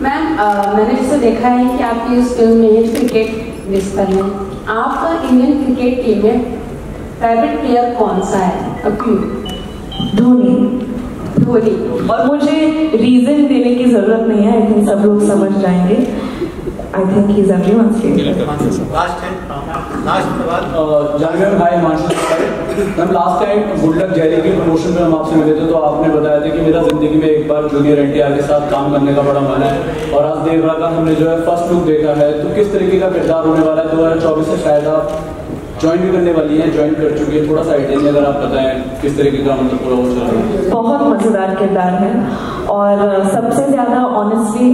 Ma'am मैंने जैसे देखा है कि आपकी इस फिल्म में क्रिकेट मिस कर रहे हैं। आपका इंडियन क्रिकेट टीम में फेवरेट प्लेयर कौन सा है और क्यों? धोनी। और मुझे रीजन देने की जरूरत नहीं है, आई थिंक सब लोग समझ जाएंगे। I think he is everyone's favourite. Janhvi hi ma'am, last time good luck Jerry के प्रमोशन में हम आपसे मिले थे तो आपने बताया था कि मेरा जिंदगी में एक बार जूनियर एनटीआर के साथ काम करने का बड़ा मन है, और आज देवरा का हमने जो है फर्स्ट लुक देखा है, तो किस तरीके का किरदार होने वाला है? 2024 से शायद आप ज्वाइन भी करने वाली हैं, ज्वाइन कर चुकी है, थोड़ा सा आइडिया अगर आप बताएं किस तरीके का मतलब पूरा हो चल रहा है? बहुत मजेदार किरदार है, और सबसे ज्यादा ऑनेस्टली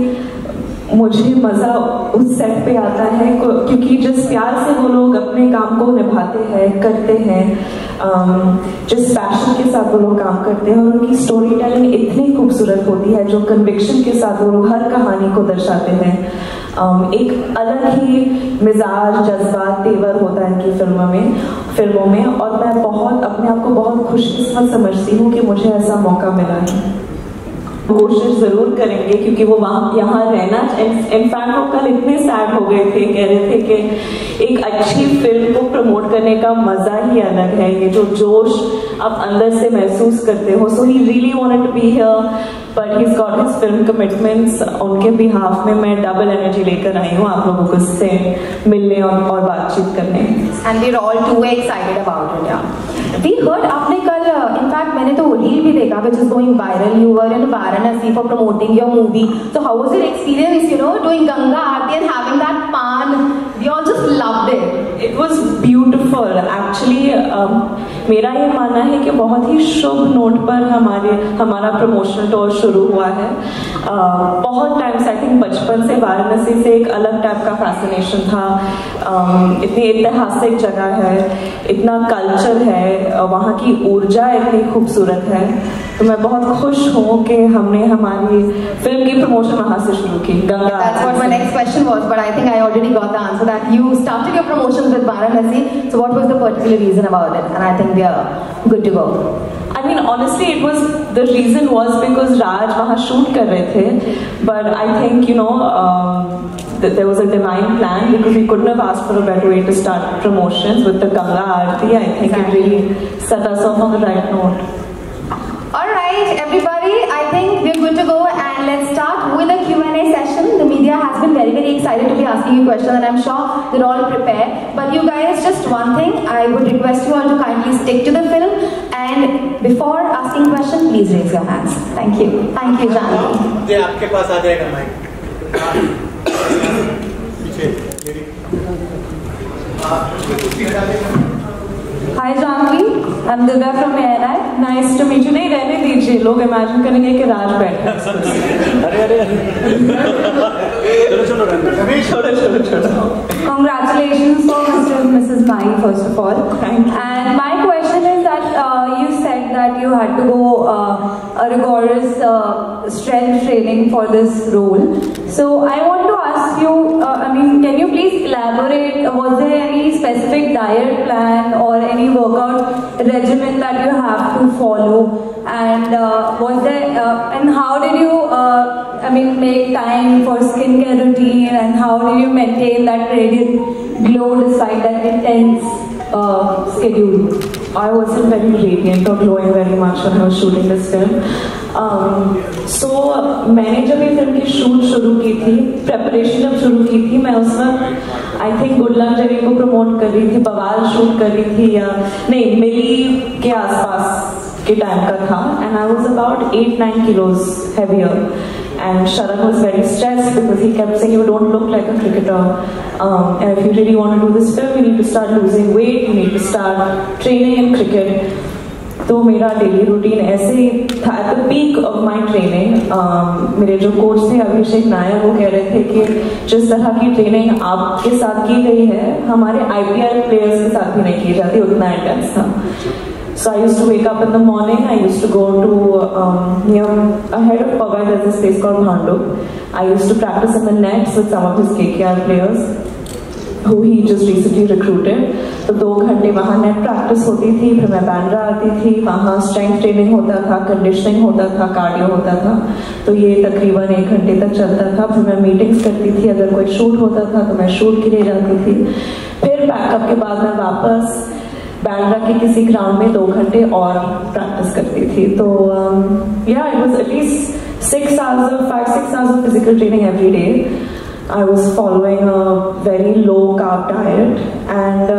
मुझे मजा उस सेट पे आता है क्योंकि जिस प्यार से वो लोग अपने काम को निभाते हैं, करते हैं, जिस पैशन के साथ वो लोग काम करते हैं, और उनकी स्टोरी टेलिंग इतनी खूबसूरत होती है, जो कन्विक्शन के साथ वो लोग हर कहानी को दर्शाते हैं। एक अलग ही मिजाज, जज्बात, तेवर होता है इनकी फिल्मों में, और मैं बहुत अपने आप को बहुत खुशकिस्मत समझती हूँ कि मुझे ऐसा मौका मिला है। कोशिश जरूर करेंगे क्योंकि वो यहाँ रहना, इनफैक्ट वो कल इतने सैड हो गए थे, कह रहे थे कि एक अच्छी फिल्म को प्रमोट करने का मजा ही अलग है, ये जो जोश आप अंदर से महसूस करते हो। So he really wanted to be here but he got his film commitments. उनके बिहाफ में मैं डबल एनर्जी लेकर आई हूँ आप लोगों को से मिलने और बातचीत करने। And we are all too excited about it. यार वी हर्ड आपने कल, इनफैक्ट मैंने तो रील भी देखा which is going viral, you were in Varanasi for promoting your movie. So how was your experience, you know, doing Ganga aarti and having that paan? We all just loved it. It was beautiful actually. मेरा ये मानना है कि बहुत ही शुभ note पर हमारा promotional tour शुरू हुआ है। बहुत टाइम्स, आई थिंक बचपन से वाराणसी से एक अलग टाइप का फैसिनेशन था। इतनी ऐतिहासिक जगह है, इतना कल्चर है, वहाँ की ऊर्जा इतनी खूबसूरत है, तो मैं बहुत खुश हूँ कि हमने हमारी फिल्म की प्रमोशन वहाँ से शुरू की, Ganga. That's what my next question was, but I think I already got the answer that you started your promotions with Varanasi. So what was the particular reason about it? And I think we are good to go. I mean, honestly, the reason was because Raj वहाँ shoot कर रहे थे, but I think, you know, that there was a divine plan because we couldn't have asked for a better way to start promotions with the Ganga Aarti. I think it really set us off on the right note. Alright, everybody, I think we're good to go, and let's start with a Q&A session. The media has been very, very excited to be asking you questions, and I'm sure they're all prepared. But you guys, just one thing, I would request you all to kindly stick to the film, and before asking questions, please raise your hands. Thank you. Thank you, Janvi. ये आपके पास आ जाएगा mic. Hi Janvi, I'm Divya from ANI. Nice to meet you. नहीं रहने दीजिए, लोग imagine करेंगे कि राज बैठा है। अरे चलो। Congratulations for Mr. and Mrs. Mai, first of all. Thank you. And my question is that you said that you had to go a rigorous strength training for this role. So I want to ask you, I mean, can you please elaborate? Was there any specific diet plan or any workout regimen that you have to follow? And was there, and how did you, I mean, make time for skincare routine, and how did you maintain that radiant glow despite that intense schedule? I wasn't very radiant or glowing very much when I was shooting this film. So मैंने जब ये film की shoot शुरू की थी, preparation जब शुरू की थी, मैं उस वक्त आई थिंक गुड लक जरी को प्रमोट कर रही थी, बवाल शूट कर रही थी, या नहीं मिली के आसपास के टाइम का था, and I was about 8-9 kilos heavier. And Sharan was very stressed because he kept saying, you don't look like a cricketer, and if you really want to do this film, you need to start losing weight, you need to start training in cricket. तो मेरा daily routine ऐसे ही था। At the peak of my training मेरे जो coach थे अभिषेक नायर, वो कह रहे थे कि जिस तरह की ट्रेनिंग आपके साथ की गई है हमारे IPL प्लेयर्स के साथ भी नहीं की जाती, उतना इंटेंस था। So I used to wake up in the morning. I used to go to near ahead of Powai. There's this place called Bhandup. I used to practice in the nets with some of his KKR players. who he just recently recruited. तो 2 घंटे वहाँ net practice होती थी, फिर मैं बांद्रा आती थी, वहाँ स्ट्रेंथ ट्रेनिंग होता था, कंडीशनिंग होता था, कार्डियो होता था, तो ये तकरीबन 1 घंटे तक चलता था। फिर मैं मीटिंग्स करती थी, अगर कोई शूट होता था तो मैं शूट के लिए जाती थी। फिर बैकअप के बाद मैं वापस बांद्रा के किसी ग्राउंड में 2 घंटे और प्रैक्टिस करती थी। तो yeah, it was at least 5-6 hours of physical training every day. I was following a very low carb diet, and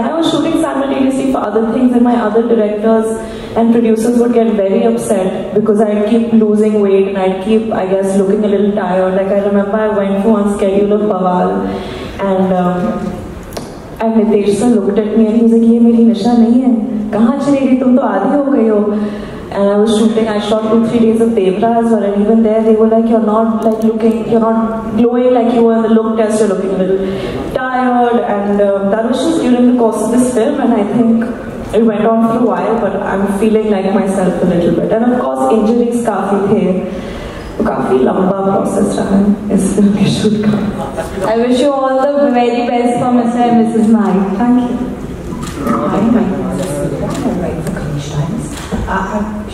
I was shooting simultaneously for other things, and my other directors and producers would get very upset because I'd keep losing weight and I'd keep, I guess, looking a little tired. Like I remember I went for one schedule of Bawal, and Nitesh sir looked at me and he was like, ये मेरी निशा नहीं है, कहाँ चली गई, तुम तो आधी हो गई हो। And I was shooting, I shot 2-3 days of Devra as well, and even there they were like, you're not like looking, you're not glowing like you were in the look test, you're looking a little tired. And that was just during the course of this film, and I think it went on for a while, but I'm feeling like myself a little bit. And of course injuries काफी थे, तो काफी लंबा process रहा है इस film के shoot का। I wish you all the very best for Mr. and Mrs. Mike. Thank you.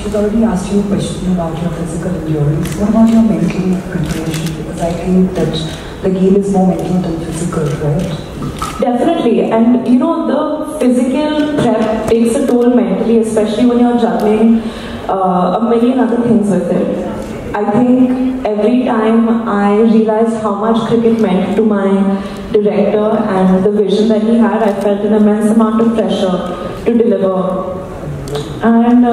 She's already asked you a question about your physical endurance. What about your mental preparation? Because I think that the game is more mental than physical, right? Definitely, and you know, the physical prep takes a toll mentally, especially when you're juggling a million other things with it. I think every time I realized how much cricket meant to my director and the vision that he had, I felt an immense amount of pressure to deliver. And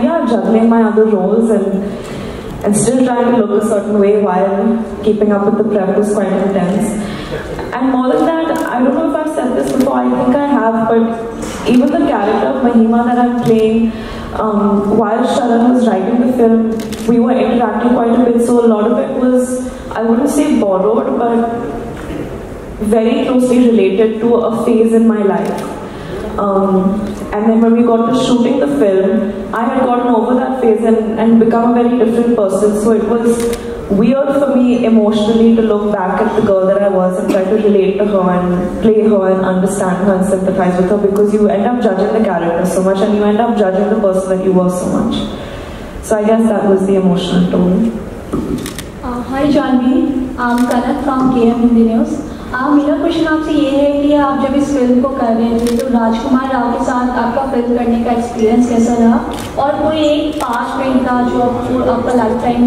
yeah, juggling my other roles and still trying to look a certain way while keeping up with the prep was quite intense. And more than that, I don't know if I've said this before, I think I have, but even the character of Mahima that I'm playing, while Sharan was writing the film, we were interacting quite a bit, so a lot of it was, I wouldn't say borrowed, but very closely related to a phase in my life. And then when we got to shooting the film, I had gotten over that phase and become a very different person. So it was weird for me emotionally to look back at the girl that I was and try to relate to her and play her and understand her and sympathize with her, because you end up judging the character so much and you end up judging the person that you were so much. So I guess that was the emotional toll. Hi Janvi, I'm Kanak from KM Hindi News. मेरा question आपसे ये है कि आप जब इस film को कर रहे थे तो राजकुमार राव के साथ आपका फिल्म करने का एक्सपीरियंस कैसा रहा, और कोई एक पार्ट में था जो आपका लाइफ टाइम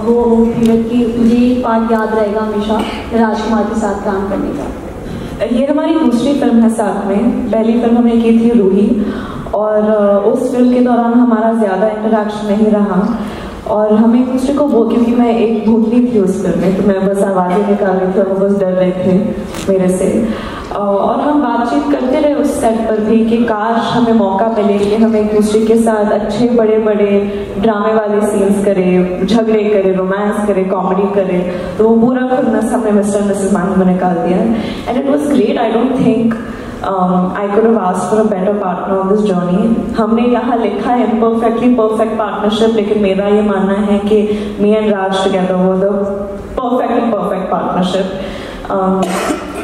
वो पीरियड की मुझे एक पार्ट याद रहेगा हमेशा राजकुमार के साथ काम करने का? ये हमारी दूसरी फिल्म है साथ में। पहली फिल्म हमने की थी रूही, और उस फिल्म के दौरान हमारा ज़्यादा इंटरेक्शन नहीं रहा, और हम एक दूसरे को वो, क्योंकि मैं एक भूतनी थी उस फिल्म में, तो मैं बस आवाज़ें निकाल रही थी और वो बस डर रहे थे मेरे से। और हम बातचीत करते रहे उस सेट पर भी कि काश हमें मौका मिले कि हम एक दूसरे के साथ अच्छे बड़े बड़े ड्रामे वाले सीन्स करें, झगड़े करें, रोमांस करें, कॉमेडी करें। तो वो पूरा खुन्नस हमने मिस्टर एंड मिसेस माही में निकाल दिया, and it was great. I don't think I could have asked for a better partner on this journey. हमने यहाँ लिखा है imperfectly perfect partnership, लेकिन मेरा ये मानना है कि me and Raj together were the perfect partnership.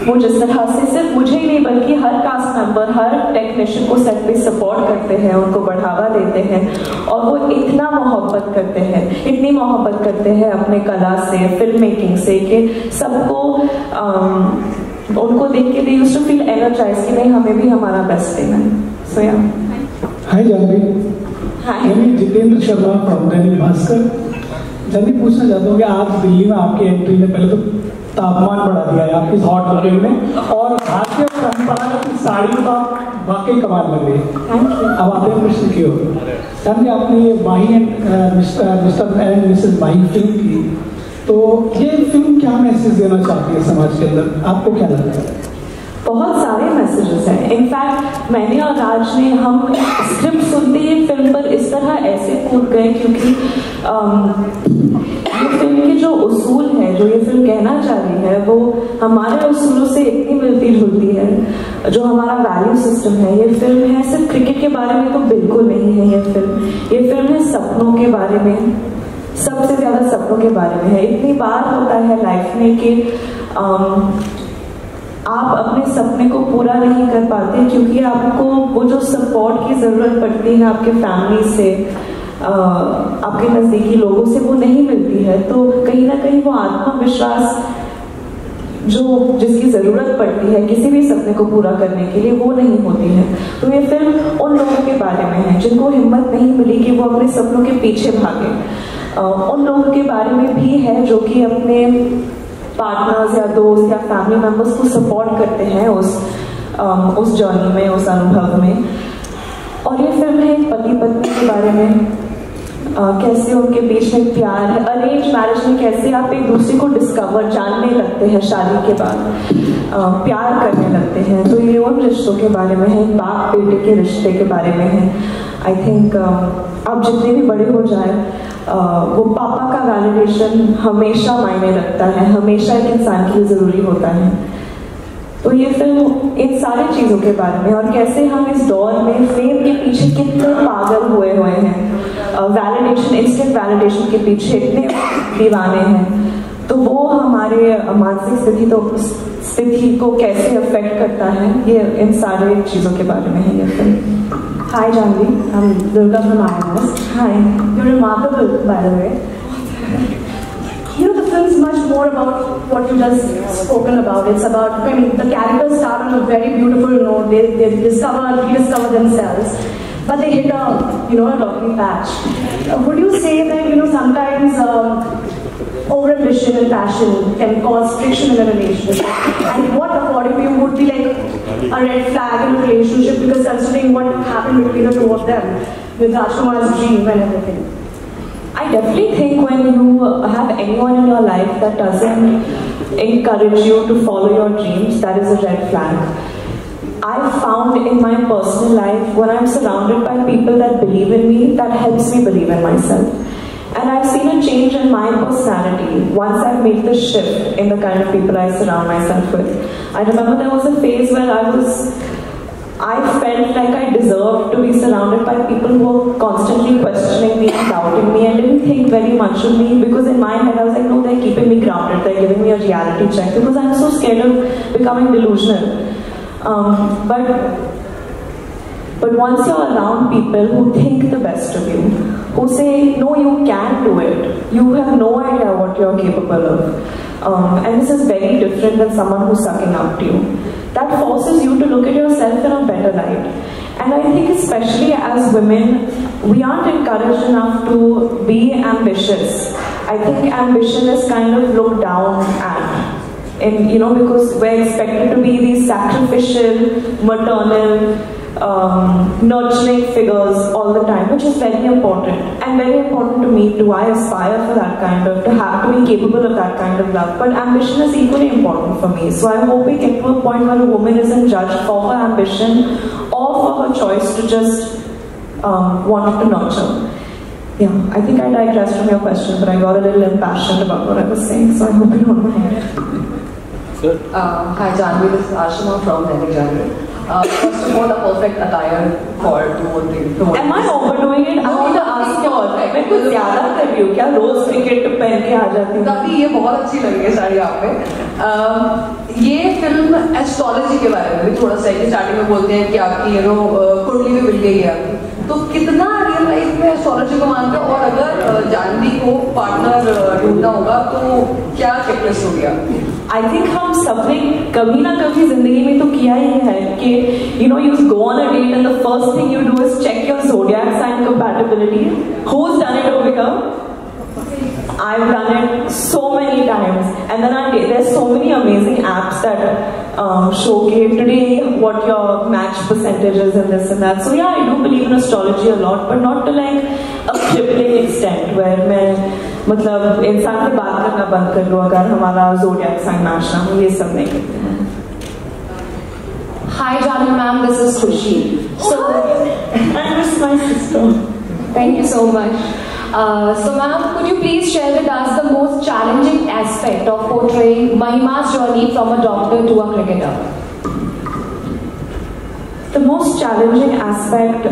वो जिस तरह से सिर्फ मुझे ही नहीं बल्कि हर कास्ट मेंबर, हर टेक्नीशियन को सेट पे सपोर्ट करते हैं, उनको बढ़ावा देते हैं, और वो इतना मोहब्बत करते हैं, इतनी मोहब्बत करते हैं अपने कला से, फिल्म मेकिंग से, कि सबको उनको देख के they used to feel energized कि नहीं, हमें भी हमारा बेस्ट देना है। So yeah. Hi Janvi. Hi. मैं जितेंद्र शर्मा फ्रॉम दैनिक भास्कर। जानवी पूछना चाहता हूँ कि आज दिल्ली में आपकी एंट्री ने पहले तो तापमान बढ़ा दिया है आपकी हॉट होटल में, और भारतीय परंपरागत साड़ी का वाकई कमाल लग रही है। अब आते हैं प्रश्न की ओर। जानवी, आपने ये Mahi and Mr and Mrs Mahi film की, तो ये फिल्म क्या मैसेज देना चाहती है समाज के अंदर, आपको क्या लगता है? बहुत सारे मैसेजेस हैं। इनफैक्ट मैंने और राज ने, हम स्क्रिप्ट सुनते ही फिल्म पर इस तरह ऐसे कूद गए, क्योंकि ये फिल्म के जो उसूल है, जो ये फिल्म कहना चाह रही है, वो हमारे उसूलों से इतनी मिलती जुलती है। जो हमारा वैल्यू सिस्टम है, ये फिल्म है सिर्फ क्रिकेट के बारे में तो बिल्कुल नहीं है। ये फिल्म है सपनों के बारे में, सबसे ज्यादा सपनों के बारे में है। इतनी बार होता है लाइफ में कि आप अपने सपने को पूरा नहीं कर पाते क्योंकि आपको वो जो सपोर्ट की ज़रूरत पड़ती है आपके फैमिली से, आपके नज़दीकी लोगों से, वो नहीं मिलती है, तो कहीं ना कहीं वो आत्मविश्वास जिसकी ज़रूरत पड़ती है किसी भी सपने को पूरा करने के लिए, वो नहीं होती है। तो ये फिल्म उन लोगों के बारे में है जिनको हिम्मत नहीं मिली कि वो अपने सपनों के पीछे भागे। उन लोगों के बारे में भी है जो कि अपने पार्टनर्स या दोस्त या फैमिली मेम्बर्स को सपोर्ट करते हैं उस जर्नी में, उस अनुभव में। और ये फिल्म है पति पत्नी के बारे में, कैसे उनके बीच में प्यार है, अरेंज मैरिज में कैसे आप एक दूसरे को जानने लगते हैं, शादी के बाद प्यार करने लगते हैं। तो ये उन रिश्तों के बारे में है, बाप बेटे के रिश्ते के बारे में है। आई थिंक आप जितने भी बड़े हो जाए वो पापा का वैलिडेशन हमेशा मायने रखता है, हमेशा एक इंसान के लिए ज़रूरी होता है। तो ये फिल्म इन सारी चीज़ों के बारे में, और कैसे हम इस दौर में फेम के पीछे कितने पागल हुए हैं, वैलिडेशन, इंस्टेंट वैलिडेशन के पीछे इतने दीवाने हैं, तो वो हमारे मानसिक स्थिति को कैसे अफेक्ट करता है, ये इन सारे चीज़ों के बारे में है ये film. Hi Janvi, I'm Durga from IMS. Hi. You're remarkable, by the way. You know, the film is much more about what you just spoken about. It's about, I mean, the characters start on a very beautiful note. They rediscover themselves, but they hit a rocky patch. Would you say that, sometimes over-ambition and passion can cause friction in a relationship? And what, according to you, would be like a red flag in a relationship, because considering what happened between the two of them with Rajkumar's dream and everything? I definitely think when you have anyone in your life that doesn't encourage you to follow your dreams, that is a red flag. I've found in my personal life, when I'm surrounded by people that believe in me, that helps me believe in myself. And I've seen a change in my personality once I've made the shift in the kind of people I surround myself with. I remember there was a phase where I felt like I deserved to be surrounded by people who were constantly questioning me and doubting me and didn't think very much of me, because in my head I was like, no, they're keeping me grounded, they're giving me a reality check, because I'm so scared of becoming delusional. But once you're around people who think the best of you, who say, no, you can do it, you have no idea what you're capable of, and this is very different than someone who's sucking up to you. That forces you to look at yourself in a better light. And I think especially as women, we aren't encouraged enough to be ambitious. I think ambition is kind of looked down at. And, because we're expected to be these sacrificial, maternal, nurturing figures all the time, which is very important, and very important to me too. I aspire for that kind of, to be capable of that kind of love, but ambition is equally important for me. So I hope we get to a point where a woman isn't judged for her ambition or for her choice to just want to nurture. Yeah, I think I digressed from your question, but I got a little impassioned about what I was saying, so I hope you don't mind. Hi Janvi, this is Ashima from Delhi Janvi. First of all, the perfect attire for the Am I overdoing it? I want to ask you, मैं कुछ ज़्यादा कर रही हूँ क्या? रोज cricket पहन के आ जाती हूँ। तभी ये बहुत अच्छी लगी है साड़ी आप पे। ये फिल्म एस्ट्रोलॉजी के बारे में भी थोड़ा सा स्टार्टिंग में बोलते हैं कि आपकी कुंडली में मिल गई है आपकी, तो कितना रियल लाइफ में एस्ट्रोलॉजी को मानते हो, और अगर जानवी को पार्टनर ढूंढना होगा तो क्या चेकलिस्ट होगी आपकी? I think हम सबने कभी ना कभी जिंदगी में तो किया ही है कि you go on a date and the first thing you do is check your zodiac sign compatibility. Who's done it over here? I've done it so many times, and then there's so many amazing apps that showcase today what your match percentage is and this and that. So yeah, I do believe in astrology a lot, but not to like a crippling extent where मैं मतलब इंसान से बात करना बंद कर दूँ अगर हमारा zodiac sign match ना हो, ये सब नहीं करते हैं. Hi Janvi ma'am, this is Khushi. So I miss my sister. Thank you so much. So ma'am, could you please share with us the most challenging aspect of portraying Mahima's journey from a doctor to a cricketer? The most challenging aspect,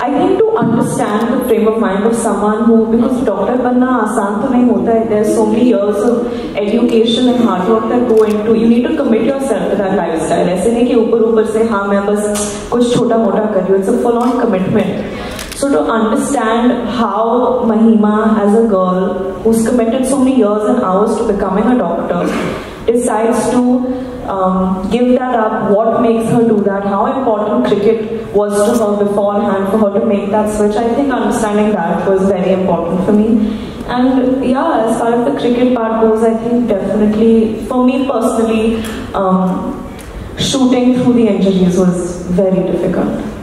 I think, to understand the frame of mind of someone who, because doctor बनना आसान तो नहीं होता है. There's so many years of education and hard work that go into. You need to commit yourself to that lifestyle. ऐसे नहीं कि ऊपर से हाँ मैं बस कुछ छोटा मोटा कर रही हूँ. It's a full-on commitment. So to understand how Mahima, as a girl who's committed so many years and hours to becoming a doctor, decides to give that up, what makes her do that, how important cricket was to her beforehand for her to make that switch. I think understanding that was very important for me. And yeah, as far as the cricket part goes, I think definitely, for me personally, shooting through the injuries was very difficult.